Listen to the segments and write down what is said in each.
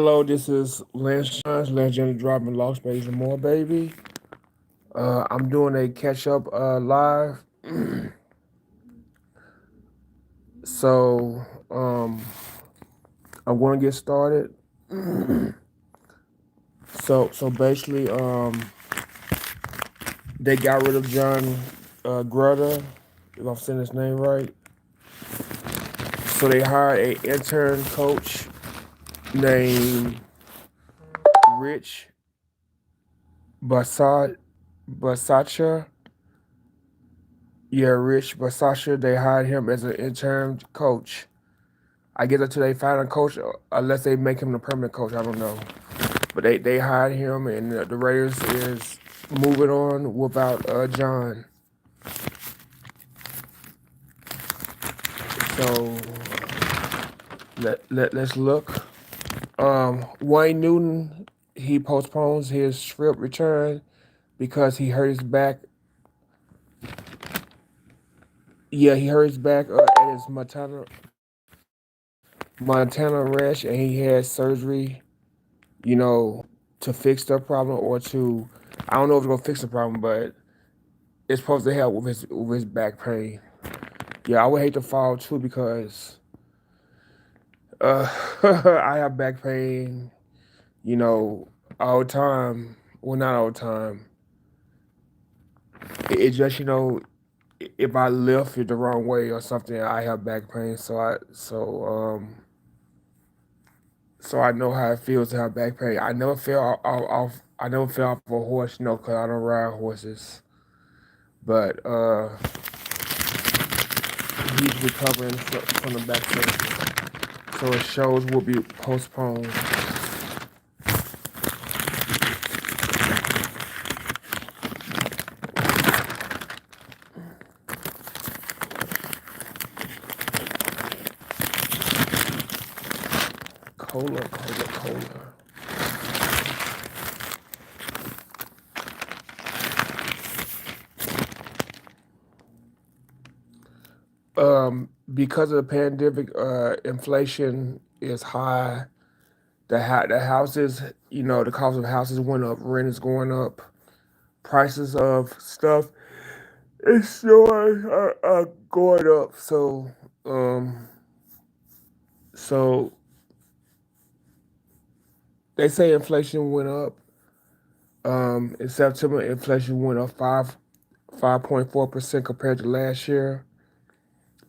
Hello, this is Lance Shines, Legend Dropping Lost Space and More, baby. I'm doing a catch up live. So, I'm going to get started. So basically, they got rid of John Grutter, if I'm saying his name right. So they hired a intern coach named Rich Basad Basacha. Yeah, Rich Basacha. They hired him as an intern coach. I guess until they find a coach, unless they make him the permanent coach, I don't know. But they hired him, and the Raiders is moving on without John. So let's look. Wayne Newton, he postpones his trip return because he hurt his back. Yeah, he hurt his back at his Montana ranch, and he had surgery. You know, to fix the problem or to, I don't know if it's gonna fix the problem, but it's supposed to help with his back pain. Yeah, I would hate to fall too because uh, I have back pain. You know, all the time. Well, not all the time. It just if I lift it the wrong way or something, I have back pain. So I know how it feels to have back pain. I never fell off. I never fell off a horse, because I don't ride horses. But he's recovering from the back surgery. So his shows will be postponed. Cola. Because of the pandemic, inflation is high. The houses, the cost of houses went up. Rent is going up. Prices of stuff is sure are going up. So they say inflation went up. In September, inflation went up 5.4% compared to last year.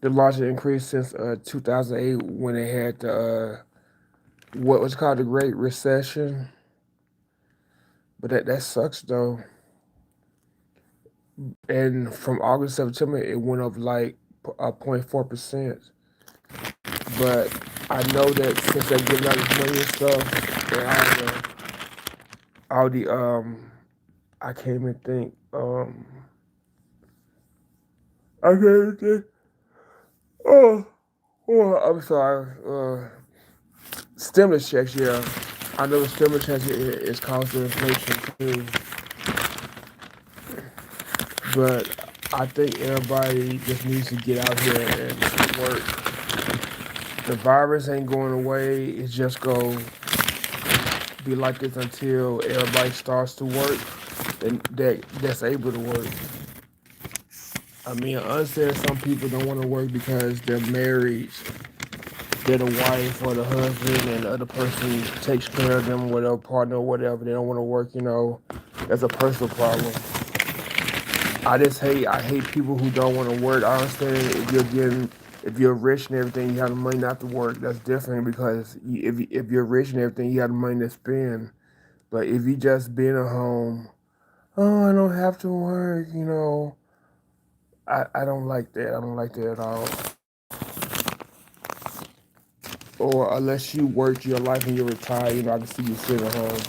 The largest increase since 2008 when they had the what was called the Great Recession. But that sucks though. And from August to September, it went up like 0.4%. But I know that since they're giving out this money and stuff, and all the I can't even think. I can't even think. Oh, oh, I'm sorry. Stimulus checks, yeah. I know the stimulus checks is causing inflation too, but I think everybody just needs to get out here and work. The virus ain't going away. It's just going to be like this until everybody starts to work and that's able to work. I mean, I understand some people don't want to work because they're married, they're the wife or the husband, and the other person takes care of them, whatever partner or whatever. They don't want to work. That's a personal problem. I hate people who don't want to work. I understand if you're rich and everything, you have the money not to work. That's different because if you're rich and everything, you have the money to spend. But if you just being at home, oh, I don't have to work. I don't like that. I don't like that at all. Or unless you worked your life and you're retired, I can see you sitting at home.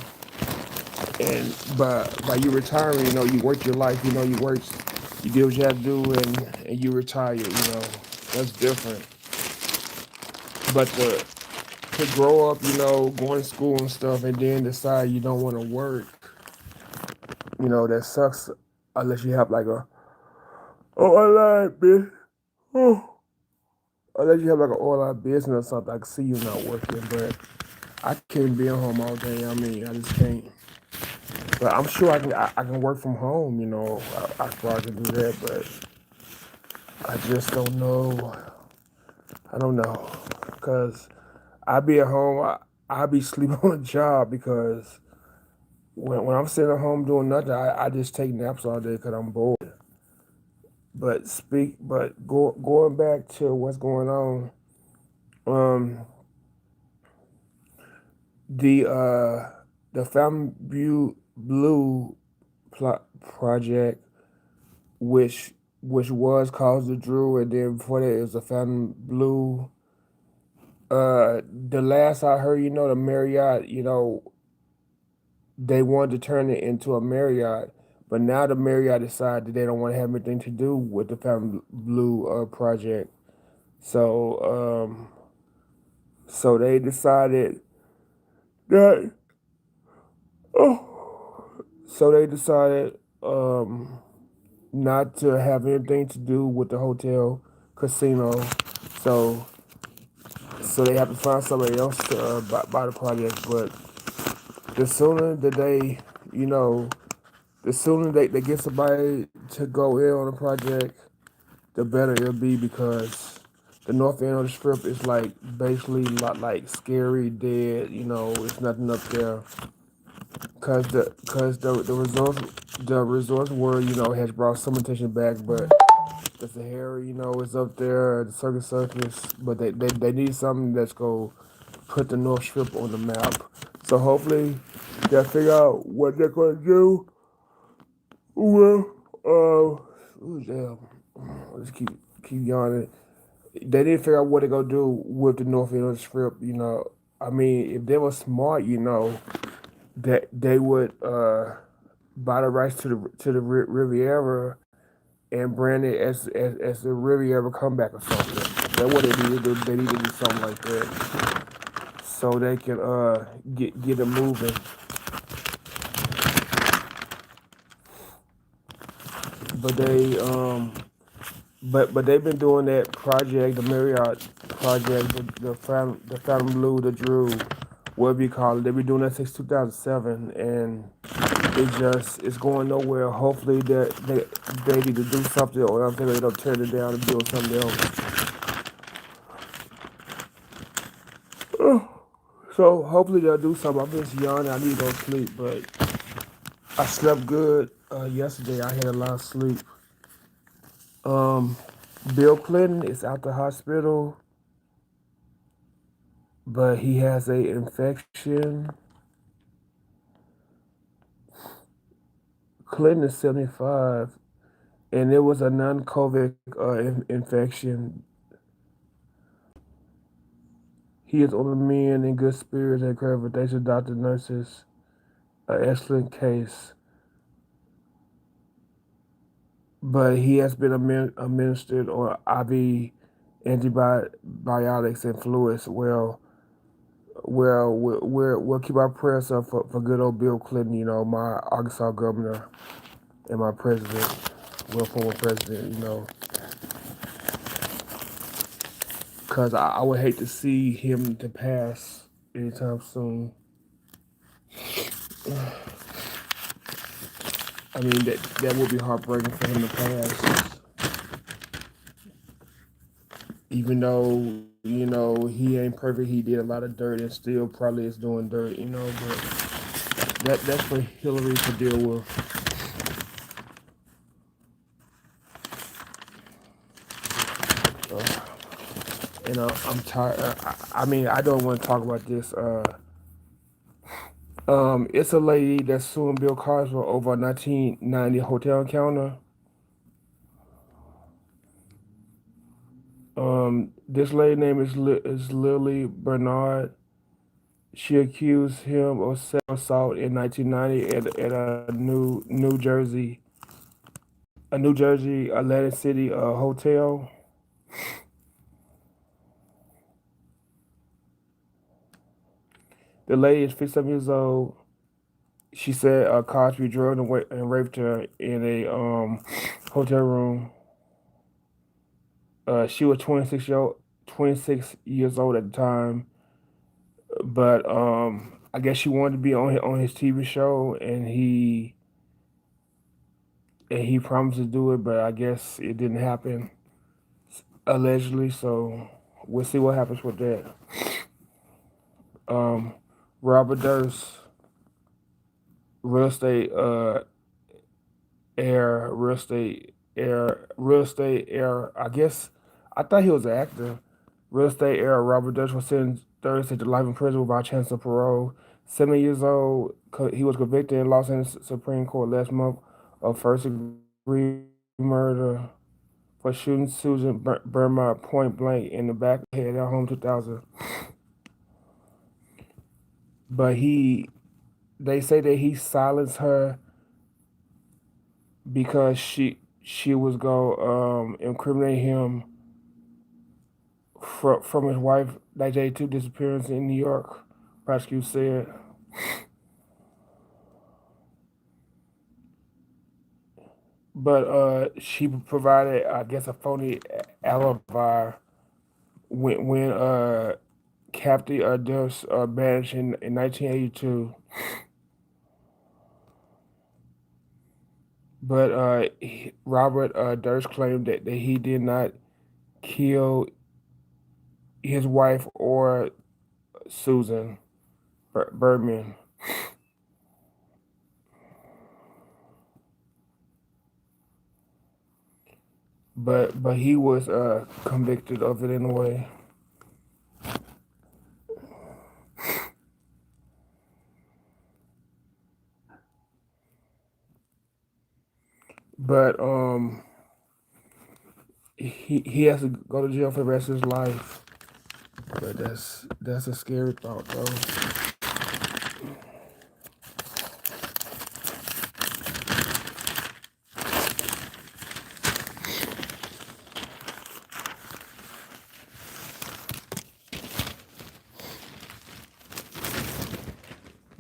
And but by you retiring, you worked your life. You worked, you did what you had to do, and you retired. That's different. But to grow up, going to school and stuff, and then decide you don't want to work, that sucks. Unless you have like online business. Oh, unless you have like an online business or something, I can see you not working. But I can't be at home all day. I mean, I just can't. But I'm sure I can work from home. You know, I probably can do that, but I just don't know. I don't know because I be at home. I be sleeping on the job because when I'm sitting at home doing nothing, I just take naps all day because I'm bored. But going back to what's going on, um, the Fountain View Blue project, which was called the Drew, and then before that it was the Fountain Blue. The last I heard, the Marriott, they wanted to turn it into a Marriott, but now the Marriott decided that they don't want to have anything to do with the Fountain Blue project. So, so they decided that. Oh, so they decided not to have anything to do with the hotel casino. So, so they have to find somebody else to buy the project. But the sooner that you know, the sooner they get somebody to go in on the project, the better it'll be because the north end of the strip is like basically like scary, dead. It's nothing up there. Cause the resorts world has brought some attention back, but the Sahara is up there, the circus, but they need something that's gonna put the North Strip on the map. So hopefully they'll figure out what they're gonna do. Well, ooh, damn, I just keep yawning. They didn't figure out what they're gonna do with the North End of the Strip. I mean, if they were smart, that they would buy the rights to the Riviera and brand it as the Riviera comeback or something. That's what they need to do. They need to do something like that so they can get it moving. But but they've been doing that project, the Marriott project, the Phantom Blue, the Drew, whatever you call it. They've been doing that since 2007, and it's going nowhere. Hopefully that they need to do something, or I'm thinking they'll tear it down and build something else. So hopefully they'll do something. I'm just yawning. I need to go to sleep, but I slept good yesterday. I had a lot of sleep. Um, Bill Clinton is out the hospital, but he has a infection. Clinton is 75, and it was a non-COVID infection. He is on the mend in good spirits and clarification. Doctor, nurses, an excellent case, but he has been administered on IV antibiotics and fluids. We'll keep our prayers up for good old Bill Clinton. My Arkansas governor and my president, well, former president. Because I would hate to see him to pass anytime soon. I mean, that would be heartbreaking for him to pass. Even though, he ain't perfect, he did a lot of dirt and still probably is doing dirt, but that's for Hillary to deal with. Uh, I'm tired. I mean, I don't want to talk about this. It's a lady that's suing Bill Cosby over a 1990 hotel encounter. This lady name is Lily Bernard. She accused him of sexual assault in 1990 at a New Jersey Atlantic City hotel. The lady is 57 years old. She said Cosby drugged and raped her in a hotel room. She was 26 years old at the time, but I guess she wanted to be on his TV show, and he promised to do it, but I guess it didn't happen allegedly. So we'll see what happens with that. Um, Robert Durst, real estate real estate heir. I guess I thought he was an actor. Real estate heir Robert Dutch was sentenced Thursday to life in prison without chance of parole. 7 years old, he was convicted in Los Angeles Supreme Court last month of first-degree murder for shooting Susan Burma point blank in the back of the head at home 2000. But they say that he silenced her because she was go incriminate him from his wife that day two disappearance in New York. Prosecutor said, but she provided, I guess, a phony alibi when Captain Durst banished in 1982. But Robert Durst claimed that he did not kill his wife or Susan Berman. But he was convicted of it anyway. But he has to go to jail for the rest of his life. But that's a scary thought though.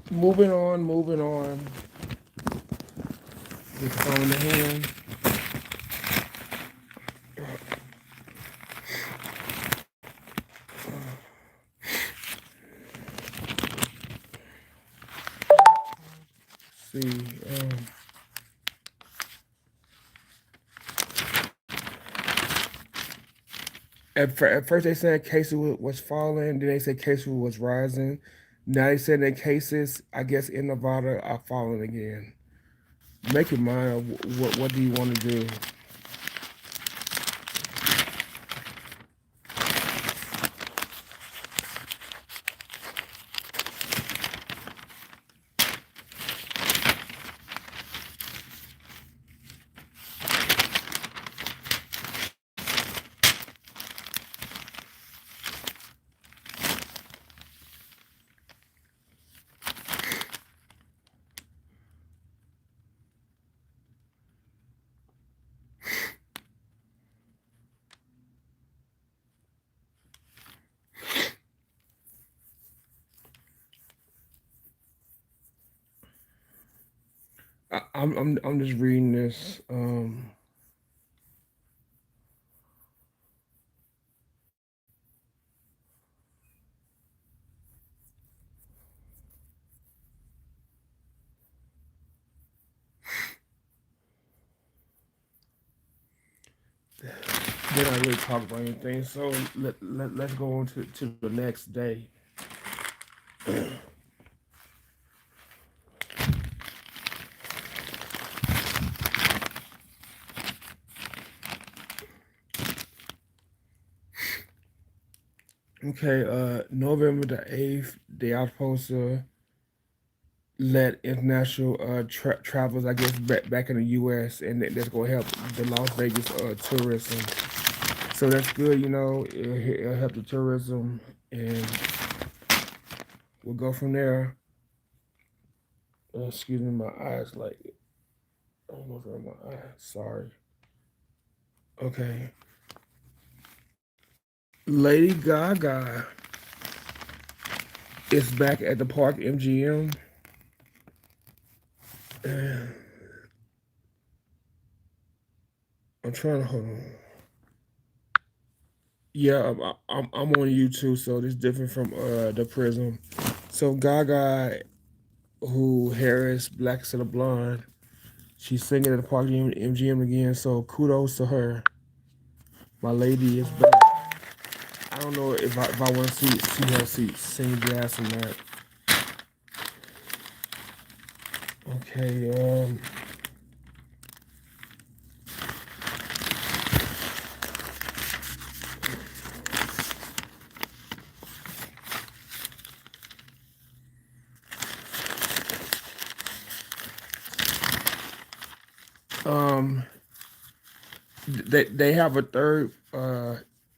Moving on. With the phone in the hand. See, at first they said cases was falling, then they said cases was rising. Now they said that cases, I guess, in Nevada are falling again. Make your mind up. What do you want to do? I'm just reading this. They don't really talk about anything. So let's go on to the next day. Okay, November the 8th, they are supposed to let international travelers, I guess, back in the U.S., and that's going to help the Las Vegas tourism. So that's good, it'll help the tourism, and we'll go from there. Excuse me, my eyes, like, I don't know if I'm my eyes, sorry. Okay. Lady Gaga is back at the Park MGM. And I'm trying to hold on. Yeah, I'm on YouTube, so this different from the Prism. So Gaga, who Harris Black Instead of Blonde, she's singing at the Park MGM again. So kudos to her. My lady is back. I don't know if I want to see her sing jazz or not. Okay. Um. They have a third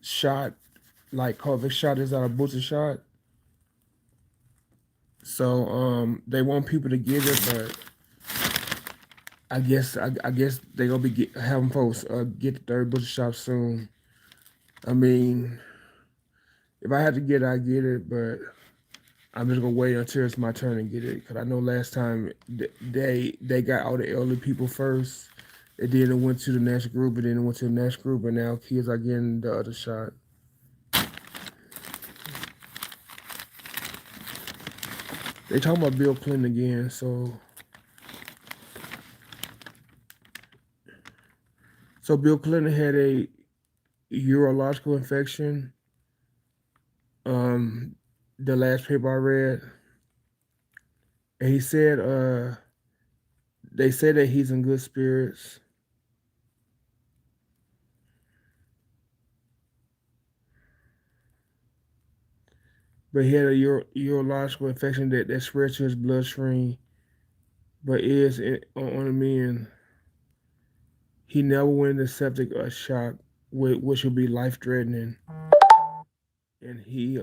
shot, like COVID shot is not a booster shot. So they want people to get it, but I guess they gonna be having folks get the third booster shot soon. I mean, if I had to get it, I get it, but I'm just gonna wait until it's my turn to get it because I know last time they got all the elderly people first. It then it went to the next group, and then it went to the next group, and now kids are getting the other shot. They talking about Bill Clinton again, so Bill Clinton had a urological infection. Um, the last paper I read, and he said, they say that he's in good spirits, but he had a urological infection that spread to his bloodstream, but on the mend. He never went into septic or shock, which would be life threatening, and he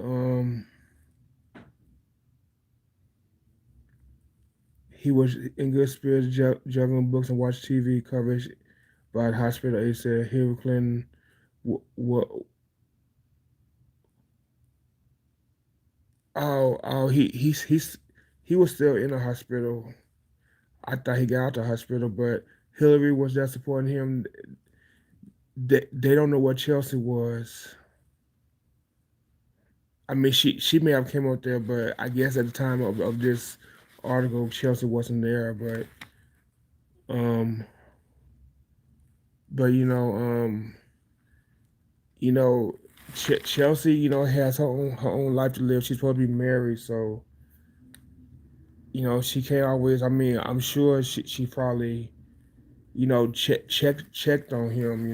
was in good spirits, juggling books and watched TV coverage by the hospital. He said Hillary Clinton. What? Oh, he was still in the hospital. I thought he got out the hospital, but Hillary was there supporting him. They don't know what Chelsea was. I mean, she may have came out there, but I guess at the time of this article, Chelsea wasn't there. Um, but you know, Chelsea, has her own life to live. She's supposed to be married, so she can't always. I mean, I'm sure she probably checked on him,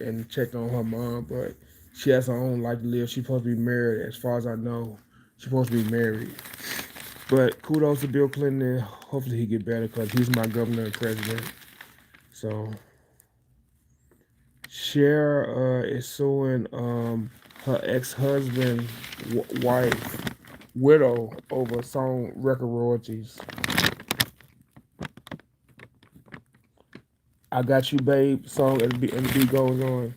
and checked on her mom, but she has her own life to live. She's supposed to be married, as far as I know. She's supposed to be married. But kudos to Bill Clinton, and hopefully he get better because he's my governor and president. So Cher is suing her ex-husband, wife, widow over song record royalties. I Got You Babe song and the beat goes on.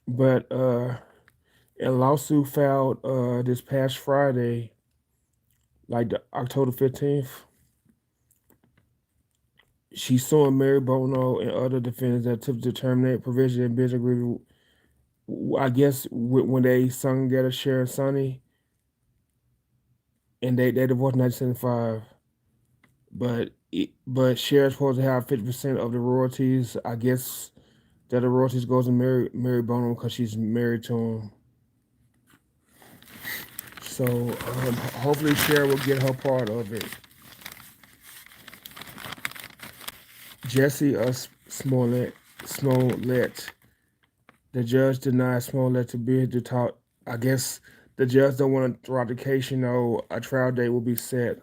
But a lawsuit filed this past Friday, like October 15th. She's suing Mary Bono and other defendants that attempted to terminate provision in business agreement. I guess when they sung together, Cher and Sonny, and they divorced in 1975. But Cher's supposed to have 50% of the royalties. I guess that the royalties goes to Mary Bono because she's married to him. So hopefully Cher will get her part of it. Jesse Smollett. The judge denied Smollett to be to talk. I guess the judge don't want to throw out the case. A trial date will be set.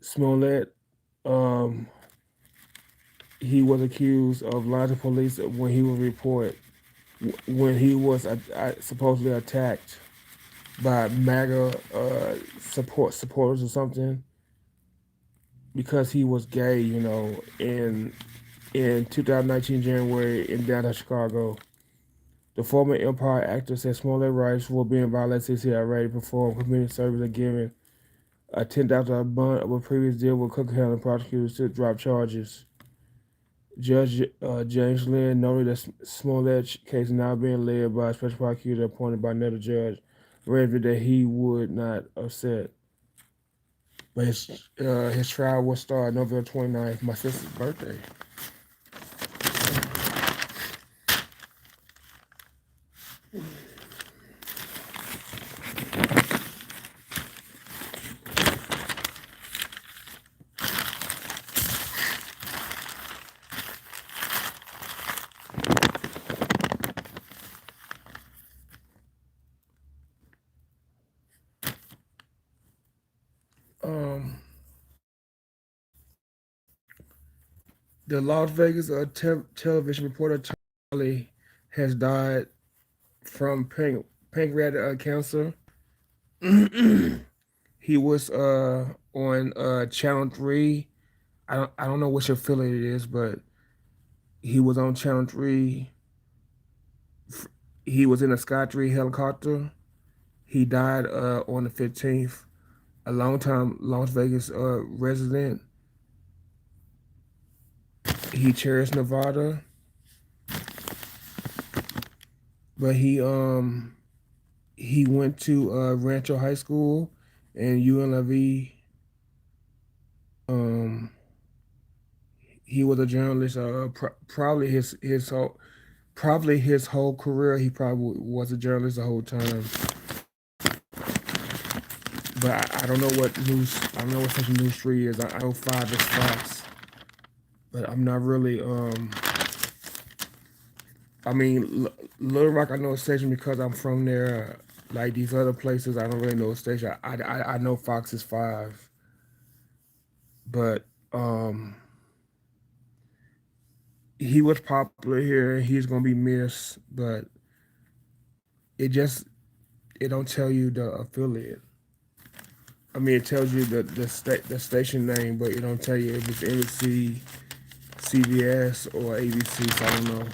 Smollett, um, he was accused of lying to police when he was reported when he was supposedly attacked by MAGA supporters or something because he was gay. In 2019 January in downtown Chicago. The former Empire actor said Smollett rights were being violated since he had already performed community service and given a $10,000 bond of a previous deal with Cook County prosecutors to drop charges. Judge James Lynn noted that Smollett's case now being led by a special prosecutor appointed by another judge, read that he would not upset. But his trial will start November 29th, my sister's birthday. Um, the Las Vegas television reporter Charlie has died from pancreatic cancer. He was on Channel 3. I don't know which affiliate it is, but he was on Channel 3. He was in a Sky 3 helicopter. He died on the 15th. A longtime Las Vegas resident. He cherished Nevada, but he went to Rancho High School and UNLV. Um, he was a journalist. Probably his whole career. He probably was a journalist the whole time. But I don't know what news. I don't know what such a news street is. I know five is Fox, but I'm not really. I mean, Little Rock, I know a station because I'm from there. Like these other places, I don't really know a station. I know Fox is five, but he was popular here. He's gonna be missed, but it just it don't tell you the affiliate. I mean, it tells you the station name, but it don't tell you if it's NBC, CBS, or ABC. So I don't know.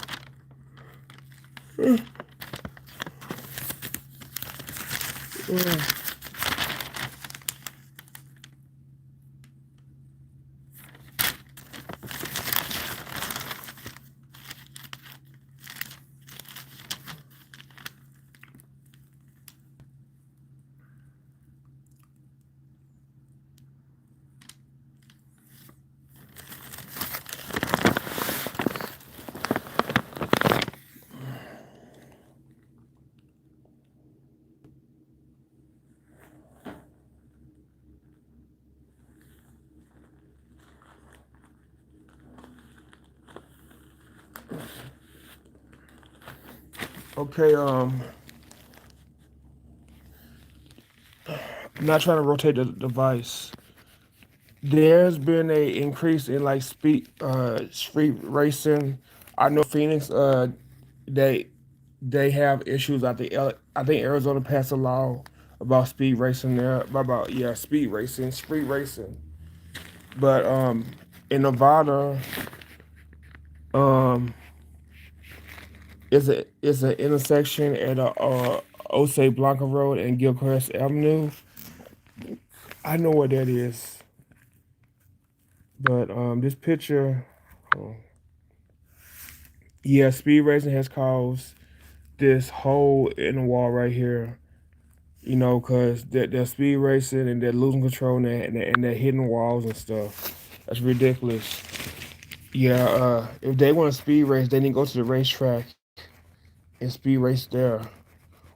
Okay, I'm not trying to rotate the device. There's been a increase in like street racing. I know Phoenix they they have issues. I think Arizona passed a law about speed racing there about yeah speed racing street racing. But in Nevada um is an intersection at Osage Blanca Road and Gilchrist Avenue. I know what that is, but this picture. Oh, yeah, speed racing has caused this hole in the wall right here. You know, because they're speed racing and they're losing control and they're hitting walls and stuff. That's ridiculous. Yeah, if they want to speed race, they need to go to the racetrack and speed race there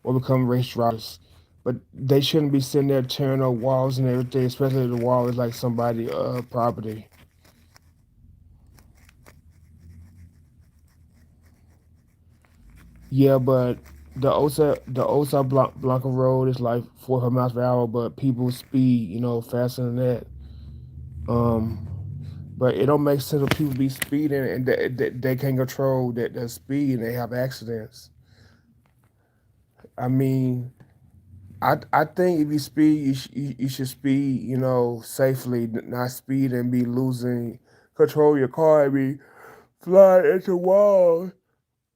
or become race drivers. But they shouldn't be sitting there tearing up walls and everything, especially if the wall is like somebody property. Yeah, but the Osa Blanca Road is like 400 miles per hour, but people speed, faster than that. Um, but it don't make sense when people be speeding and they can't control that speed and they have accidents. I mean, I think if you speed, you should speed, safely, not speed and be losing control of your car and be flying into walls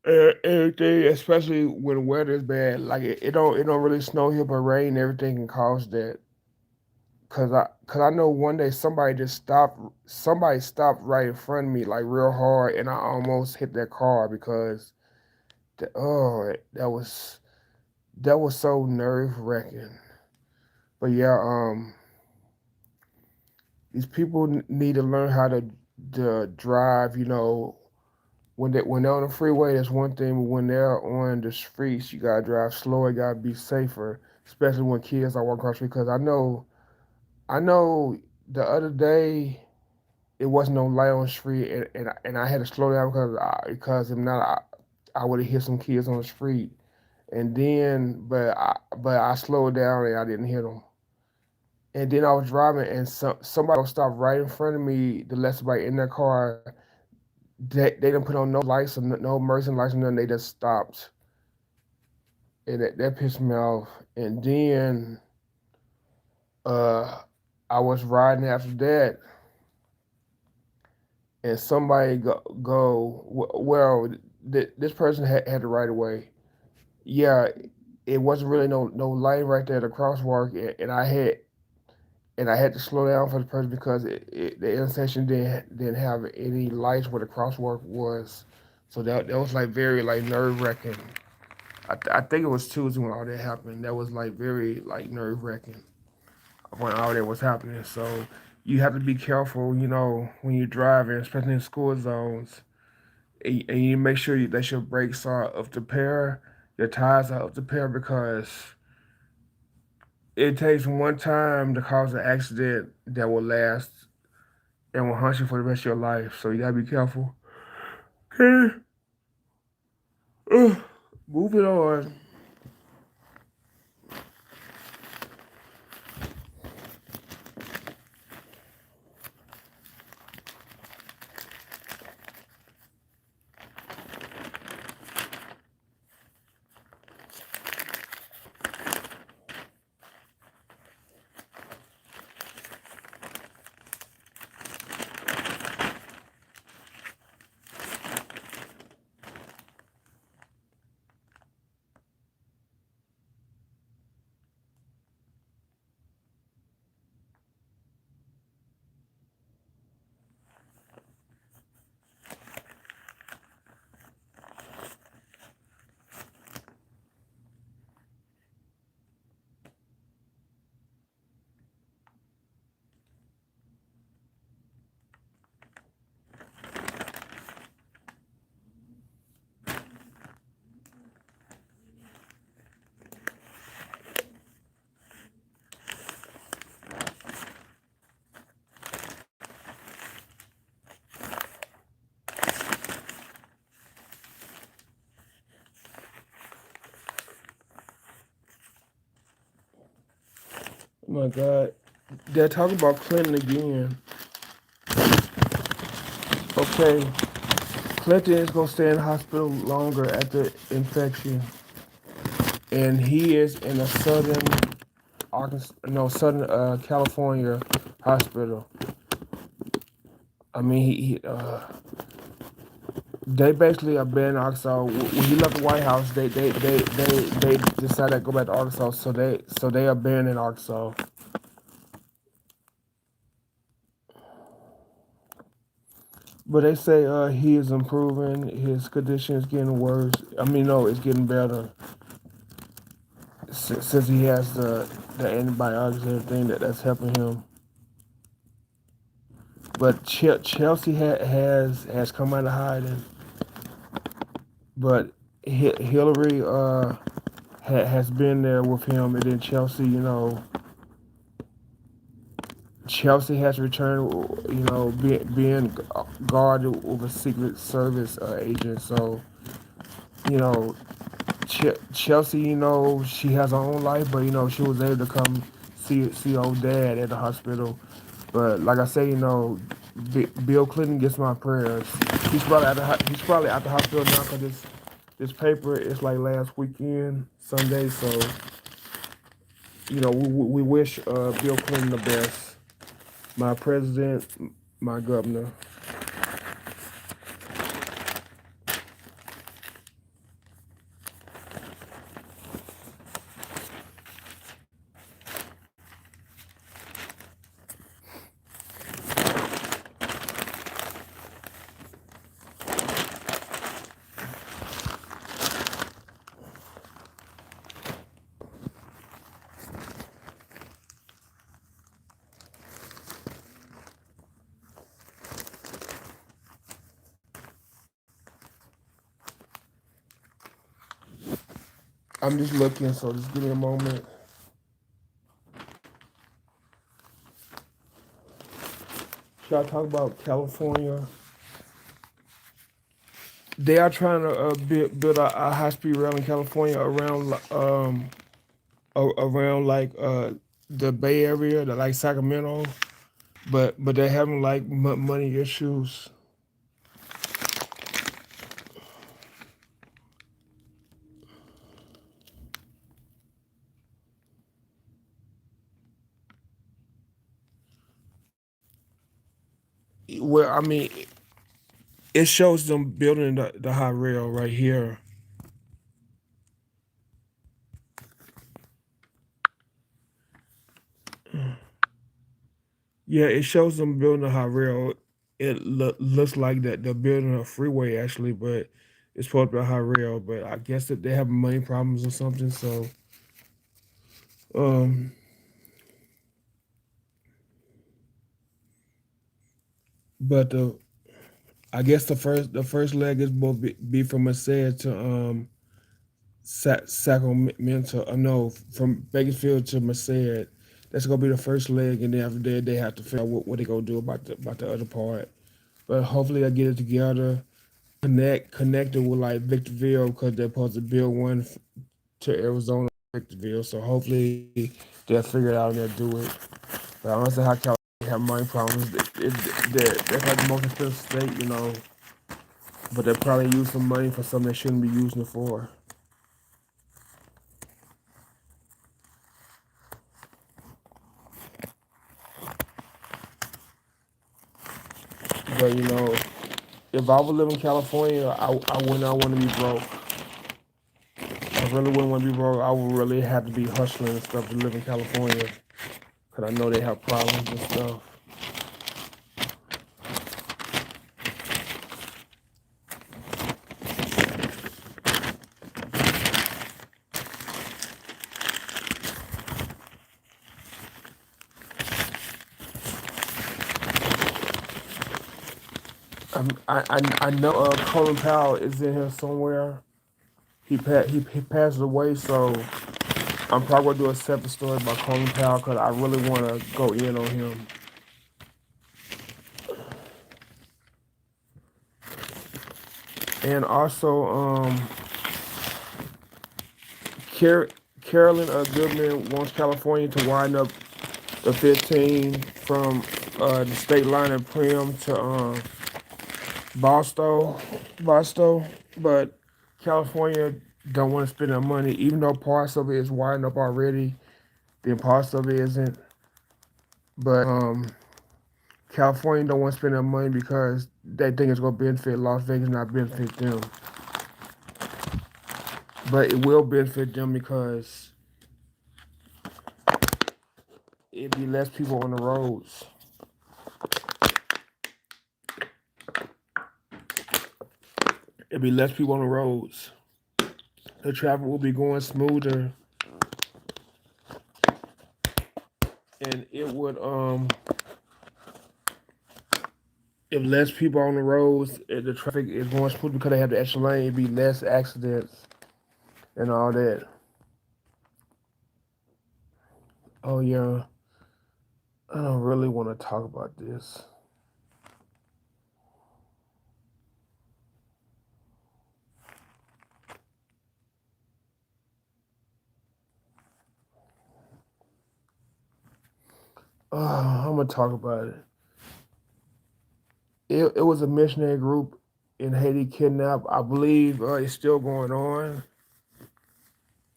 and everything, especially when the weather is bad. Like it don't really snow here, but rain, everything can cause that. cause I know one day somebody stopped right in front of me like real hard, and I almost hit that car because that was so nerve wracking. But yeah, these people need to learn how to drive. You know, when they're on the freeway, that's one thing. But when they're on the streets, you gotta drive slower. You gotta be safer, especially when kids are walking across the street. Because I know the other day it wasn't no light on the street, and I had to slow down because if not, I would have hit some kids on the street. And then, but I slowed down and I didn't hit them. And then I was driving, and somebody stopped right in front of me to let somebody in their car. They didn't put on no lights or no emergency lights or nothing. They just stopped, and that pissed me off. And then uh, I was riding after that, and somebody well, this person had the right of way. Yeah, it wasn't really no light right there at the crosswalk, and I had to slow down for the person because the intersection didn't have any lights where the crosswalk was, so that was like very like nerve wracking. I think it was Tuesday when all that happened. That was like very like nerve wracking when all that was happening. So you have to be careful, you know, when you're driving, especially in school zones, and you make sure that your brakes are up to pair, your tires are up to pair because it takes one time to cause an accident that will last and will haunt you for the rest of your life. So you gotta be careful. Okay. Moving on. Oh my God. They're talking about Clinton again. Okay. Clinton is gonna stay in the hospital longer after infection. And he is in a southern Arkansas, no, southern California hospital. I mean, they basically abandoned Arkansas. When he left the White House, they decided to go back to Arkansas, so they abandoned Arkansas. But they say he is improving. His condition is getting worse. I mean, no, it's getting better since he has the antibiotics and everything that's helping him. But Chelsea has come out of hiding. But Hillary has been there with him, and then Chelsea, you know, Chelsea has returned, you know, being guarded with a Secret Service agent. So, you know, Chelsea, you know, she has her own life, but you know, she was able to come see old dad at the hospital. But like I say, you know, Bill Clinton gets my prayers. He's probably at the hospital now because this paper is like last weekend Sunday. So you know, we wish Bill Clinton the best. My president, my governor. I'm just looking, so just give me a moment. Should I talk about California? They are trying to build a high speed rail in California around like the Bay Area, the like Sacramento, but they're having like money issues. Well, I mean, it shows them building the high rail right here. Yeah, it shows them building a high rail. It looks like that they're building a freeway actually, but it's supposed to be a high rail. But I guess that they have money problems or something. So, um, but I guess the first leg is supposed to be from Merced to Sacramento. No, from Bakersfield to Merced. That's gonna be the first leg, and then after that they have to figure out what they gonna do about the other part. But hopefully they get it together, connected with like Victorville because they're supposed to build one to Arizona, Victorville. So hopefully they'll figure it out and they'll do it. But I don't see how California have money problems. That's like the most expensive state, you know. But they probably use some money for something they shouldn't be using it for. But you know, if I would live in California, I would not want to be broke. I really wouldn't want to be broke. I would really have to be hustling and stuff to live in California because I know they have problems and stuff. I know Colin Powell is in here somewhere. He passed away, so I'm probably gonna do a separate story about Colin Powell because I really want to go in on him. And also, Car- Carolyn Goodman wants California to wind up the 15 from the state line of Primm to Boston, Boston, but California don't want to spend their money, even though parts of it is widened up already. Then parts of it isn't. But California don't want to spend their money because they think it's going to benefit Las Vegas, not benefit them. But it will benefit them because it'd be less people on the roads. It'd be less people on the roads. The traffic will be going smoother, and it would if less people on the roads, the traffic is going smooth because they have the extra lane. It'd be less accidents and all that. Oh yeah, I don't really want to talk about this. I'm gonna talk about it. It was a missionary group in Haiti kidnapped. I believe it's still going on,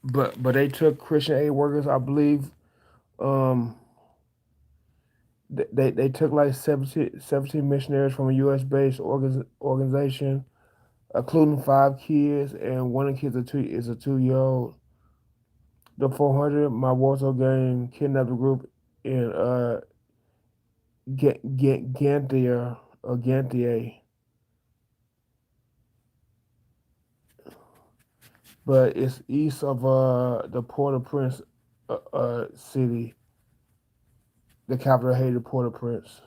but they took Christian aid workers. I believe um, they took like 17 missionaries from a U.S. based organization, including 5 kids, and one of the kids is a 2-year old. The 400 my Warsaw gang kidnapped the group in Gantia or Gantier, but it's east of the Port-au-Prince city, the capital of Haiti, Port-au-Prince.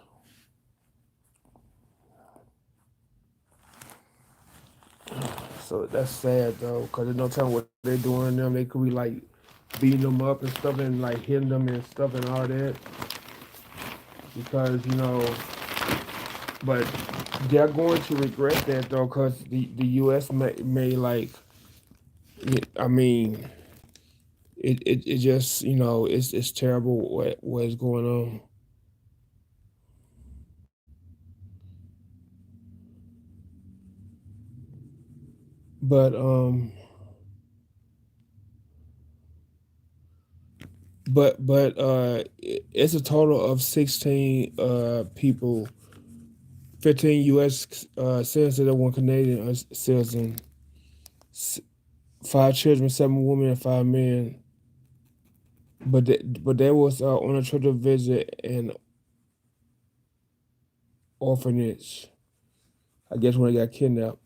So that's sad though, because there's no telling what they're doing to them. They could be like beating them up and stuff and like hitting them and stuff and all that. Because, but they're going to regret that though, because the U.S. may like, I mean, it just, it's terrible what's going on. But, it's a total of 16 people, 15 U.S. Citizens and one Canadian citizen, s- five children, seven women, and five men. But they was on a trip to visit an orphanage. I guess when they got kidnapped.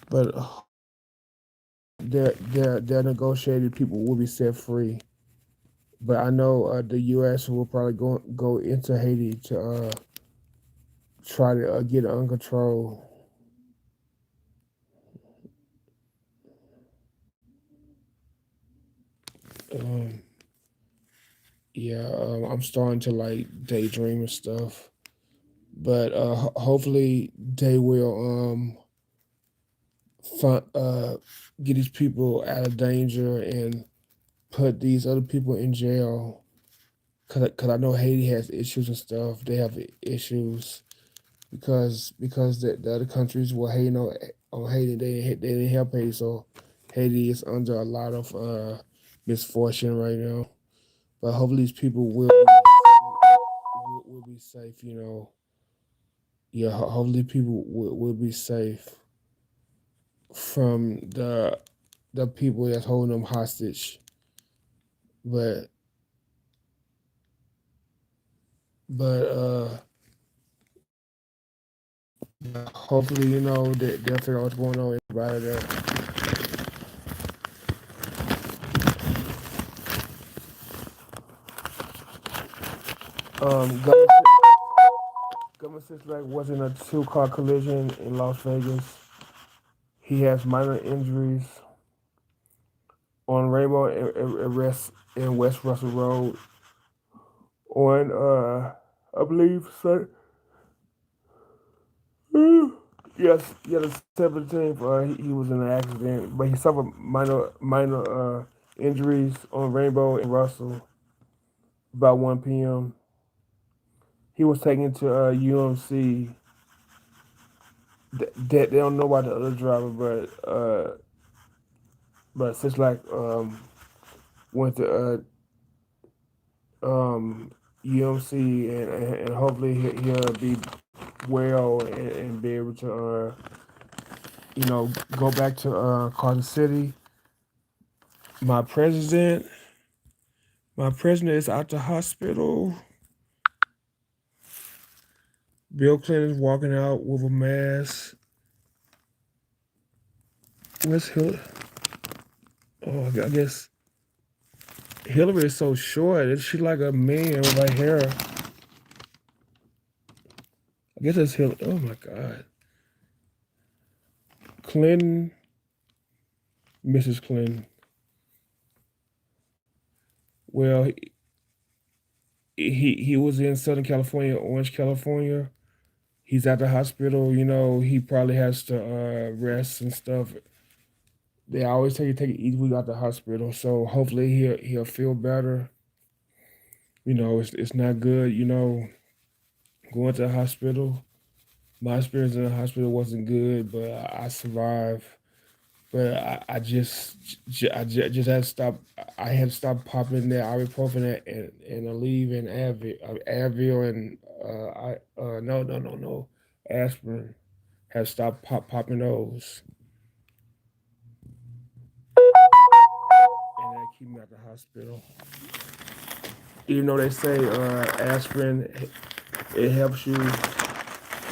But their negotiated people will be set free. But I know the U.S. will probably go into Haiti to try to get it under control. Um, yeah, I'm starting to like daydream and stuff. But hopefully they will find, get these people out of danger and put these other people in jail. Cause I know Haiti has issues and stuff. They have issues because the other countries were hating on Haiti. They didn't help Haiti, so Haiti is under a lot of misfortune right now. But hopefully these people will be safe. Yeah. Hopefully people will be safe from the people that's holding them hostage. But but hopefully they'll figure out what's going on about that. Government, government suspect was in a two-car collision in Las Vegas. He has minor injuries on Rainbow arrest in West Russell Road on I believe yes, yeah, the 17th. He was in an accident, but he suffered minor injuries on Rainbow and Russell about 1 p.m. He was taken to UMC. They don't know about the other driver, but since like went to UMC and hopefully he'll be well and be able to go back to Carson City. My president, my president is out the hospital. Bill Clinton's walking out with a mask. Where's Hillary? Oh, I guess Hillary is so short. Is she like a man with like hair? I guess it's Hillary. Oh my God. Clinton, Mrs. Clinton. Well, he was in Southern California, Orange, California. He's at the hospital. He probably has to rest and stuff. They always tell you take it each week out the hospital, so hopefully he'll feel better. It's not good. Going to the hospital. My experience in the hospital wasn't good, but I survived. But I just had to stop. I had to stop popping that ibuprofen and Aleve and Advil and no aspirin. Had to stop popping those, and that keep me at the hospital. Even though they say aspirin, it helps you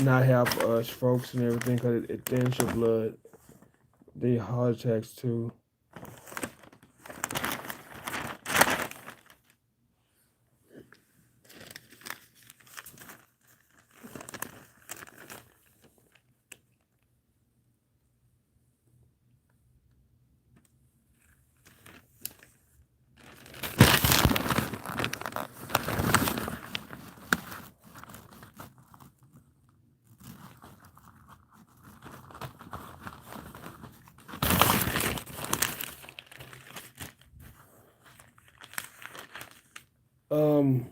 not have strokes and everything because it thins your blood. They heart attacks too. Um,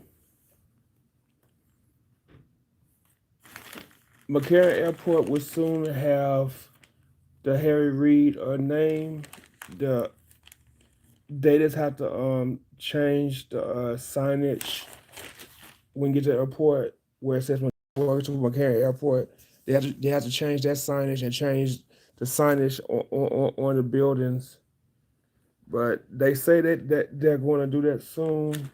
McCarran Airport will soon have the Harry Reid name. The They just have to change the signage when you get to the airport where it says "Welcome to McCarran Airport." They have to change that signage and change the signage on the buildings. But they say that they're going to do that soon.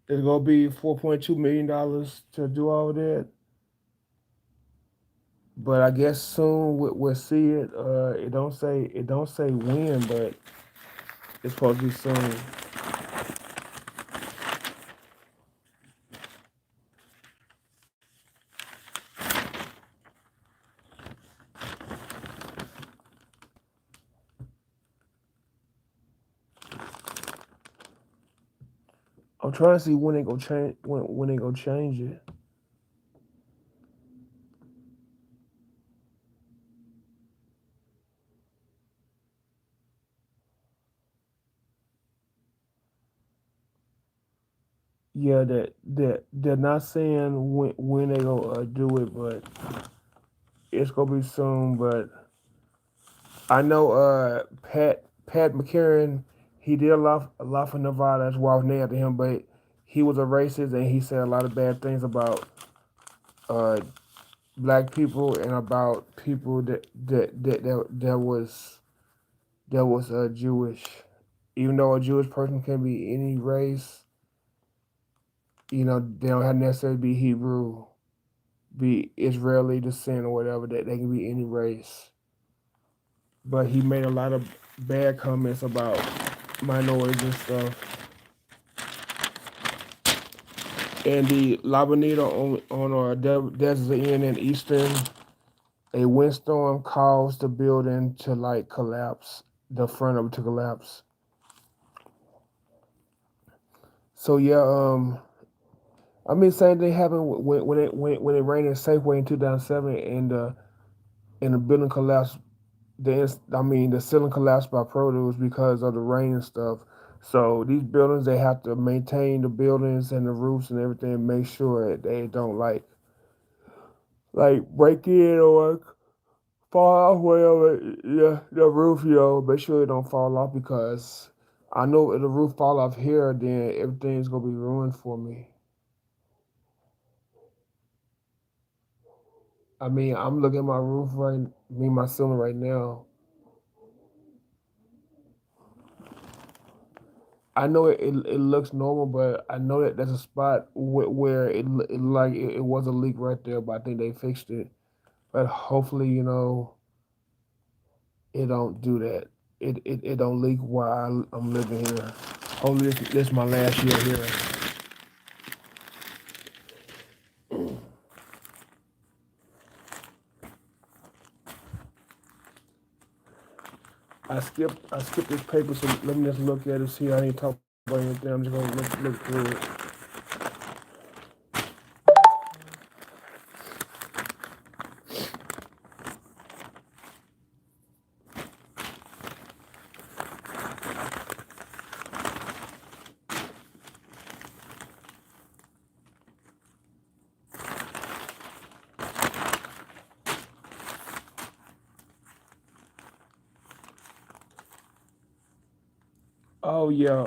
It's going to be $4.2 million to do all that. But I guess soon we'll see it. It don't say when, but it's supposed to be soon. I'm trying to see when they go change when they go change it. Yeah, that they're not saying when they gonna do it, but it's gonna be soon. But I know Pat McCarran, he did a lot for Nevada. That's why I was named after him. But he was a racist and he said a lot of bad things about uh, black people and about people that was Jewish. Even though a Jewish person can be any race, they don't have necessarily be Hebrew, be Israeli descent or whatever. That they can be any race. But he made a lot of bad comments about minorities and stuff. And the La Bonita on Desert Inn in Eastern, a windstorm caused the building to like collapse, the front of it to collapse. So yeah, I mean same thing happened when it rained in Safeway in 2007 and the building collapsed. The ceiling collapsed by produce because of the rain and stuff. So these buildings, they have to maintain the buildings and the roofs and everything, and make sure they don't like break in or fall off whatever the roof, make sure it don't fall off because I know if the roof fall off here, then everything's gonna be ruined for me. I mean, I'm looking at my roof my ceiling right now. I know it looks normal, but I know that there's a spot where it was a leak right there, but I think they fixed it. But hopefully, it don't do that. It don't leak while I'm living here. Hopefully, this my last year here. I skipped this paper, so let me just look at it. See, I ain't talk about anything. I'm just gonna look through it. Oh yeah,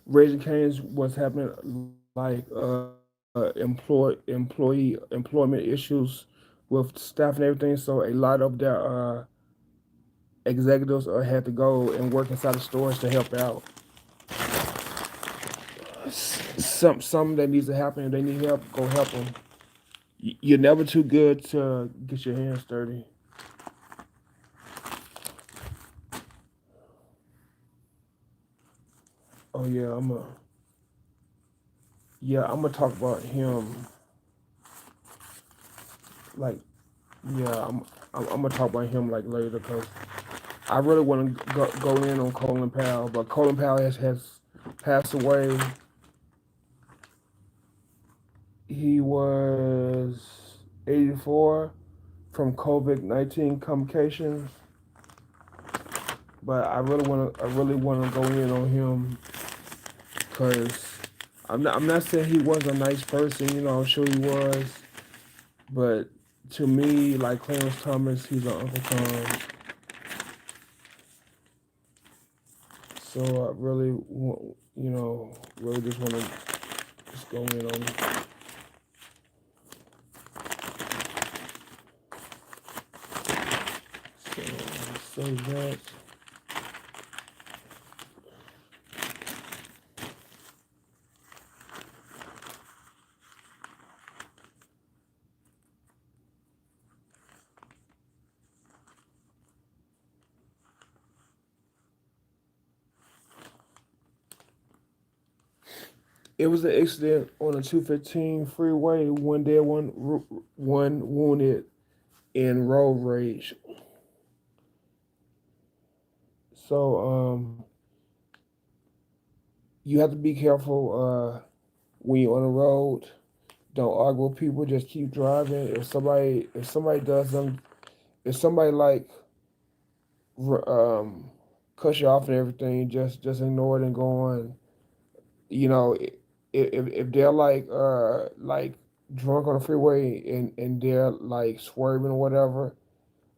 Raising Cane's what's happening like employment issues with staff and everything. So a lot of their executives had to go and work inside the stores to help out. Some that needs to happen. If they need help, go help them. You're never too good to get your hands dirty. Oh yeah, I'm gonna talk about him. Like yeah, I'm gonna talk about him like later because I really want to go in on Colin Powell, but Colin Powell has passed away. He was 84 from COVID-19 complications. but I really want to go in on him because I'm not saying he was a nice person. You know, I'm sure he was, but to me, like Clarence Thomas, he's an Uncle Tom. So I really want, really just want to just go in on him. So that. It was an accident on the 215 freeway. One dead, one wounded in road rage. So you have to be careful when you're on the road. Don't argue with people. Just keep driving. If somebody does them, if somebody like cuts you off and everything, just ignore it and go on. You know, if they're like drunk on the freeway and they're like swerving or whatever,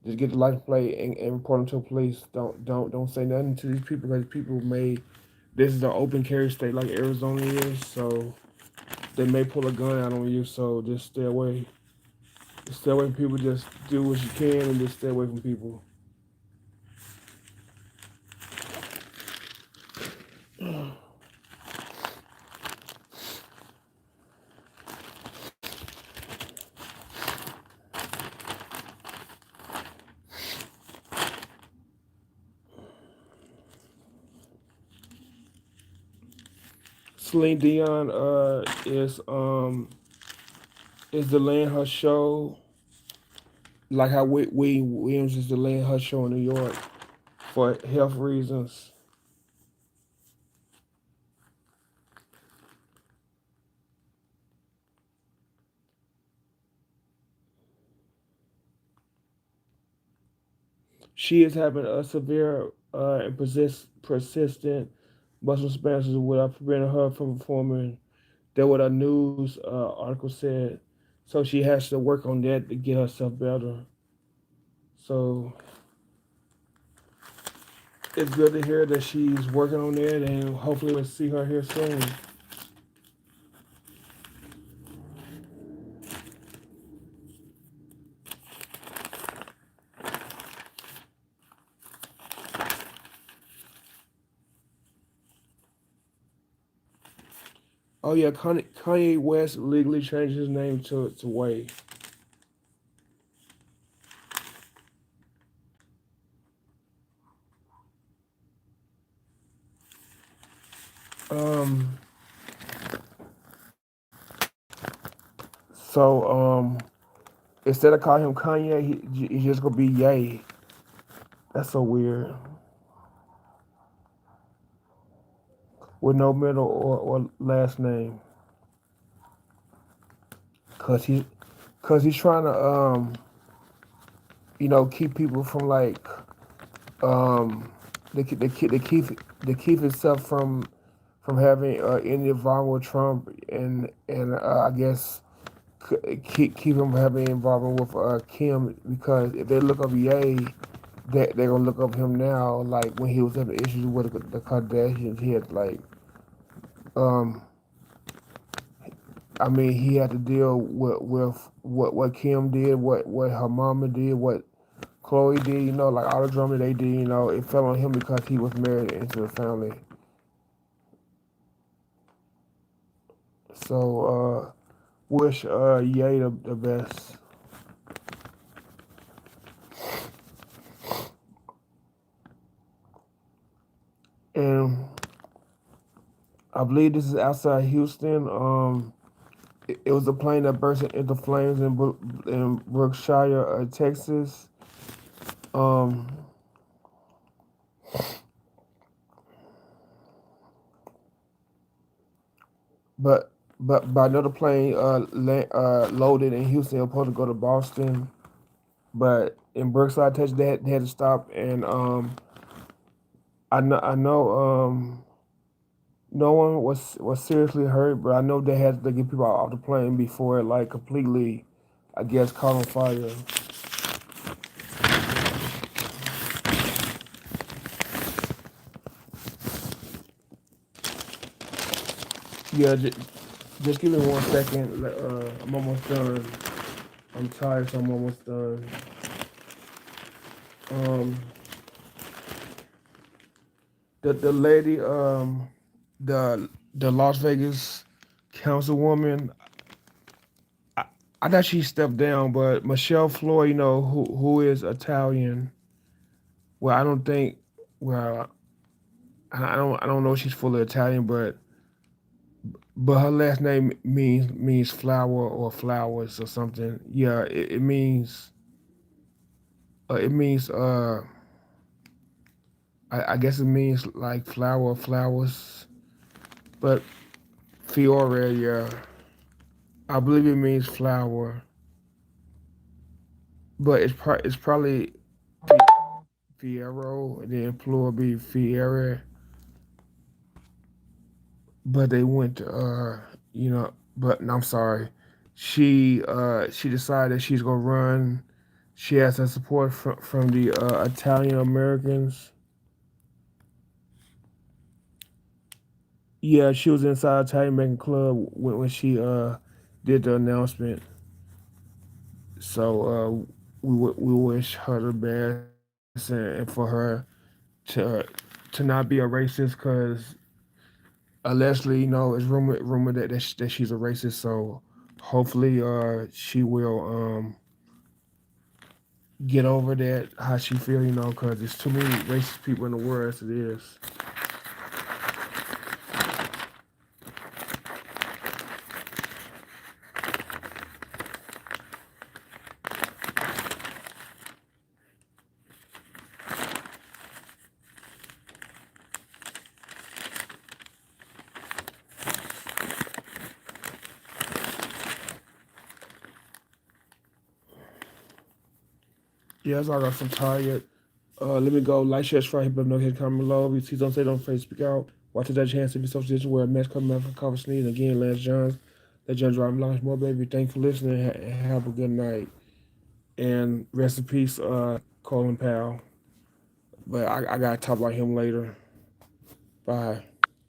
just get the license plate and report them to the police. Don't say nothing to these people because people may. This is an open carry state like Arizona is, so they may pull a gun out on you. So just stay away. Just stay away from people. Just do what you can and just stay away from people. Celine Dion is delaying her show like how Whitney Williams is delaying her show in New York for health reasons. She is having a severe and persistent muscle spasms without preventing her from performing. That what a news article said. So she has to work on that to get herself better. So it's good to hear that she's working on that, and hopefully we'll see her here soon. Oh yeah, Kanye West legally changed his name to Way. Um, so instead of calling him Kanye, he's just gonna be Ye. That's so weird. With no middle or last name, cause he, cause he's trying to keep people from like um, they keep himself from having any involvement with Trump and I guess keep him having involvement with Kim because if they look up Ye, they're gonna look up him now. Like when he was having issues with the Kardashians, he had like um, I mean he had to deal with what Kim did, what her mama did, what Chloe did. Like all the drama they did. It fell on him because he was married into the family. So wish Ye the best. And I believe this is outside Houston. It was a plane that burst into flames in Brookshire, Texas. Um, but another plane loaded in Houston, was supposed to go to Boston, but in Brookside, Texas, they had to stop and I know no one was seriously hurt, but I know they had to get people off the plane before it like completely, I guess, caught on fire. Yeah, just give me 1 second. I'm almost done. I'm tired, so I'm almost done. Um, the lady, the Las Vegas councilwoman, I, I thought she stepped down, but Michelle Floyd, who is Italian. Well, I don't think. Well, I don't know if she's fully Italian, but her last name means flower or flowers or something. Yeah, it means I guess it means like flower or flowers, but Fiore, yeah, I believe it means flower, but it's probably Fiero, and then plural be Fiere, but they went to but no, I'm sorry. She decided she's gonna run. She has her support from the Italian Americans. Yeah, she was inside Italian American Club when she did the announcement. So we wish her the best, and for her to to not be a racist, because allegedly, it's rumored that she's a racist. So hopefully, she will get over that, how she feel, because there's too many racist people in the world as it is. Yeah, it's all got some tired. Let me go. Like, share, subscribe, hit the notification, comment below. If you see something, don't afraid to speak out. Watch that chance to be social distance where a mess coming out from cover sneeze. Again, Lance Johns. Let John drive lunch more, baby. Thanks for listening. Have a good night. And rest in peace, Colin Powell. But I got to talk about him later. Bye.